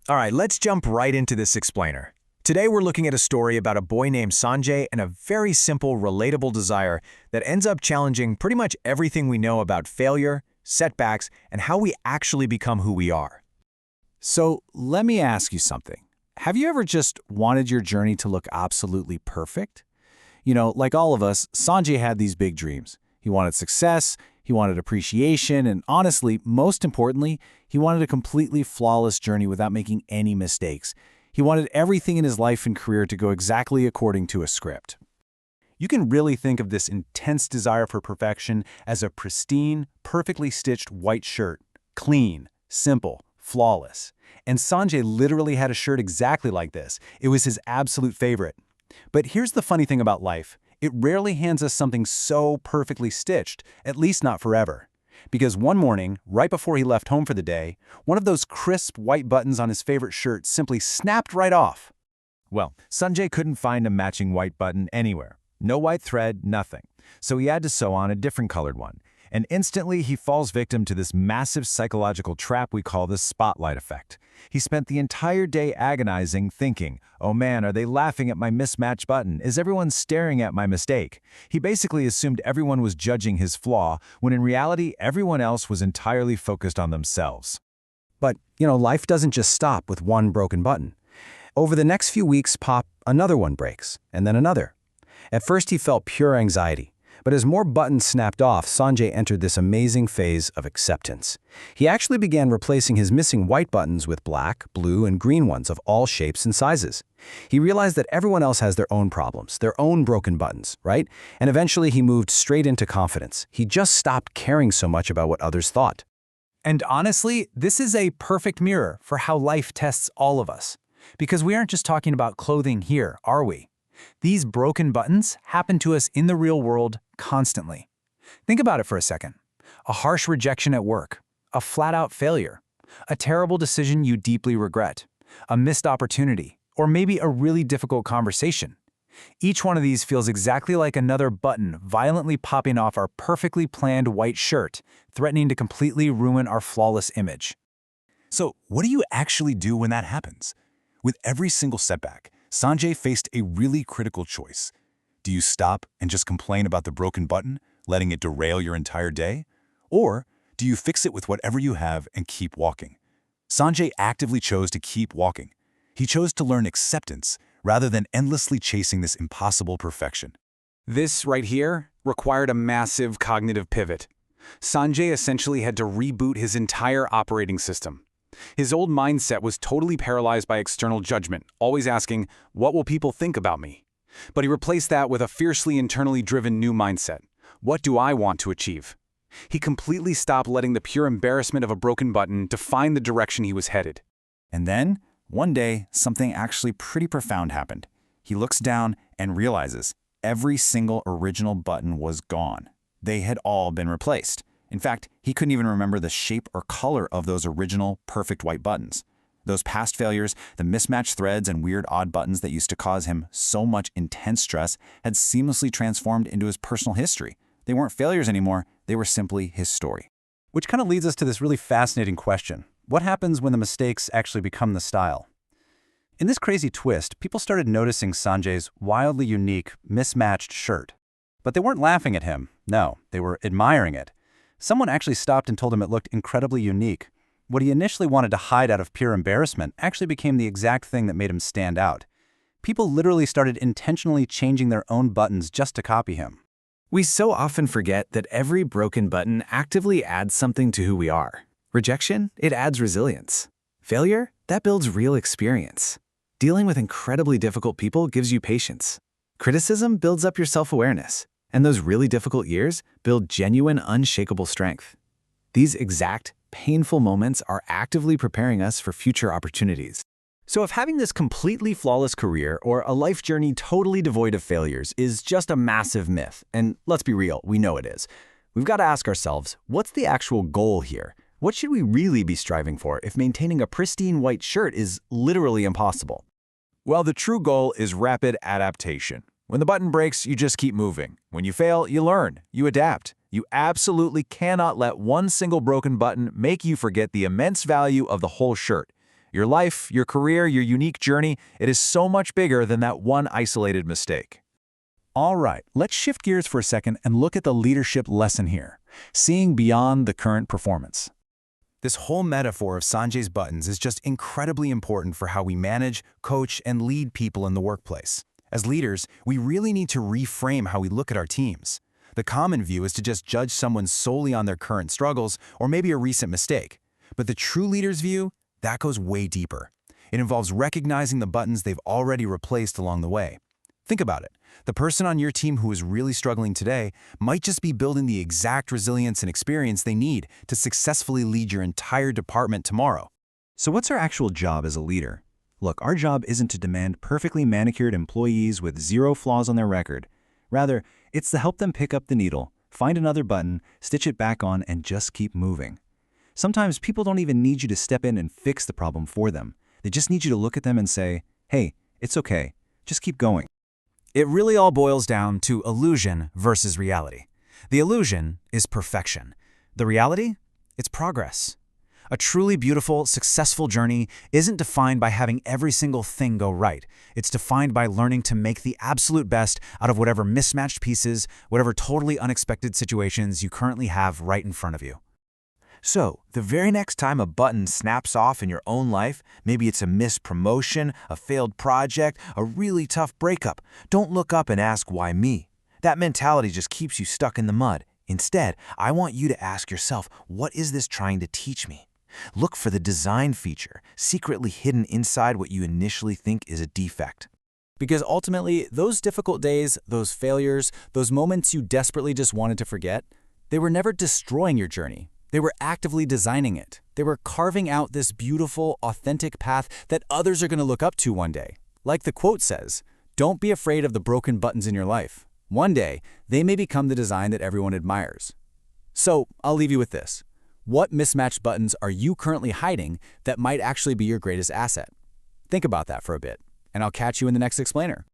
All right, let's jump right into this explainer. Today we're looking at a story about a boy named Sanjay and a very simple, relatable desire that ends up challenging pretty much everything we know about failure, setbacks, and how we actually become who we are. So let me ask you something. Have you ever just wanted your journey to look absolutely perfect? Like all of us, Sanjay had these big dreams. He wanted success, he wanted appreciation, and honestly, most importantly, he wanted a completely flawless journey without making any mistakes. He wanted everything in his life and career to go exactly according to a script. You can really think of this intense desire for perfection as a pristine, perfectly stitched white shirt. Clean, simple, flawless. And Sanjay literally had a shirt exactly like this. It was his absolute favorite. But here's the funny thing about life. It rarely hands us something so perfectly stitched, at least not forever. Because one morning, right before he left home for the day, one of those crisp white buttons on his favorite shirt simply snapped right off. Well, Sanjay couldn't find a matching white button anywhere. No white thread, nothing. So he had to sew on a different colored one. And instantly he falls victim to this massive psychological trap we call the spotlight effect. He spent the entire day agonizing, thinking, oh man, are they laughing at my mismatched button? Is everyone staring at my mistake? He basically assumed everyone was judging his flaw, when in reality, everyone else was entirely focused on themselves. But, life doesn't just stop with one broken button. Over the next few weeks, another one breaks, and then another. At first, he felt pure anxiety. But as more buttons snapped off, Sanjay entered this amazing phase of acceptance. He actually began replacing his missing white buttons with black, blue, and green ones of all shapes and sizes. He realized that everyone else has their own problems, their own broken buttons, right? And eventually he moved straight into confidence. He just stopped caring so much about what others thought. And honestly, this is a perfect mirror for how life tests all of us. Because we aren't just talking about clothing here, are we? These broken buttons happen to us in the real world constantly. Think about it for a second. A harsh rejection at work, a flat-out failure, a terrible decision you deeply regret, a missed opportunity, or maybe a really difficult conversation. Each one of these feels exactly like another button violently popping off our perfectly planned white shirt, threatening to completely ruin our flawless image. So, what do you actually do when that happens? With every single setback, Sanjay faced a really critical choice. Do you stop and just complain about the broken button, letting it derail your entire day? Or do you fix it with whatever you have and keep walking? Sanjay actively chose to keep walking. He chose to learn acceptance rather than endlessly chasing this impossible perfection. This right here required a massive cognitive pivot. Sanjay essentially had to reboot his entire operating system. His old mindset was totally paralyzed by external judgment, always asking, what will people think about me? But he replaced that with a fiercely internally driven new mindset. What do I want to achieve? He completely stopped letting the pure embarrassment of a broken button define the direction he was headed. And then, one day, something actually pretty profound happened. He looks down and realizes every single original button was gone. They had all been replaced. In fact, he couldn't even remember the shape or color of those original, perfect white buttons. Those past failures, the mismatched threads and weird odd buttons that used to cause him so much intense stress, had seamlessly transformed into his personal history. They weren't failures anymore, they were simply his story. Which kind of leads us to this really fascinating question. What happens when the mistakes actually become the style? In this crazy twist, people started noticing Sanjay's wildly unique, mismatched shirt. But they weren't laughing at him. No, they were admiring it. Someone actually stopped and told him it looked incredibly unique. What he initially wanted to hide out of pure embarrassment actually became the exact thing that made him stand out. People literally started intentionally changing their own buttons just to copy him. We so often forget that every broken button actively adds something to who we are. Rejection, it adds resilience. Failure, that builds real experience. Dealing with incredibly difficult people gives you patience. Criticism builds up your self-awareness. And those really difficult years build genuine, unshakable strength. These exact, painful moments are actively preparing us for future opportunities. So if having this completely flawless career or a life journey totally devoid of failures is just a massive myth, and let's be real, we know it is, we've got to ask ourselves, what's the actual goal here? What should we really be striving for if maintaining a pristine white shirt is literally impossible? Well, the true goal is rapid adaptation. When the button breaks, you just keep moving. When you fail, you learn, you adapt. You absolutely cannot let one single broken button make you forget the immense value of the whole shirt. Your life, your career, your unique journey, it is so much bigger than that one isolated mistake. All right, let's shift gears for a second and look at the leadership lesson here, seeing beyond the current performance. This whole metaphor of Sanjay's buttons is just incredibly important for how we manage, coach, and lead people in the workplace. As leaders, we really need to reframe how we look at our teams. The common view is to just judge someone solely on their current struggles or maybe a recent mistake. But the true leader's view, that goes way deeper. It involves recognizing the buttons they've already replaced along the way. Think about it. The person on your team who is really struggling today might just be building the exact resilience and experience they need to successfully lead your entire department tomorrow. So what's our actual job as a leader? Look, our job isn't to demand perfectly manicured employees with 0 flaws on their record. Rather, it's to help them pick up the needle, find another button, stitch it back on, and just keep moving. Sometimes people don't even need you to step in and fix the problem for them. They just need you to look at them and say, hey, it's okay, just keep going. It really all boils down to illusion versus reality. The illusion is perfection. The reality? It's progress. A truly beautiful, successful journey isn't defined by having every single thing go right. It's defined by learning to make the absolute best out of whatever mismatched pieces, whatever totally unexpected situations you currently have right in front of you. So, the very next time a button snaps off in your own life, maybe it's a missed promotion, a failed project, a really tough breakup, don't look up and ask, why me? That mentality just keeps you stuck in the mud. Instead, I want you to ask yourself, what is this trying to teach me? Look for the design feature, secretly hidden inside what you initially think is a defect. Because ultimately, those difficult days, those failures, those moments you desperately just wanted to forget, they were never destroying your journey. They were actively designing it. They were carving out this beautiful, authentic path that others are going to look up to one day. Like the quote says, don't be afraid of the broken buttons in your life. One day, they may become the design that everyone admires. So, I'll leave you with this. What mismatched buttons are you currently hiding that might actually be your greatest asset? Think about that for a bit, and I'll catch you in the next explainer.